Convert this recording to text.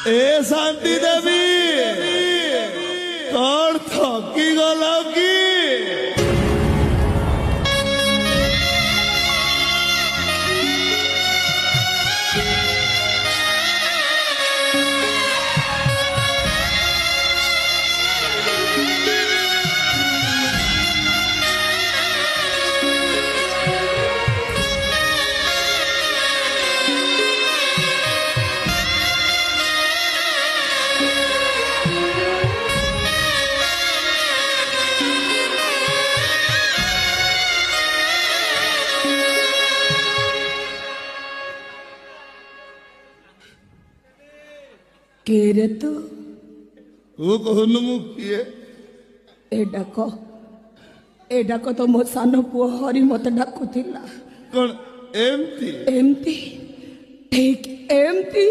ए शांति देवी कौन थकी गला की केरे तो तू कौन मुखिए एडा को तो मो सानो पुओ हरि मत डाकुथिला कौन एमती एमती ठीक एमती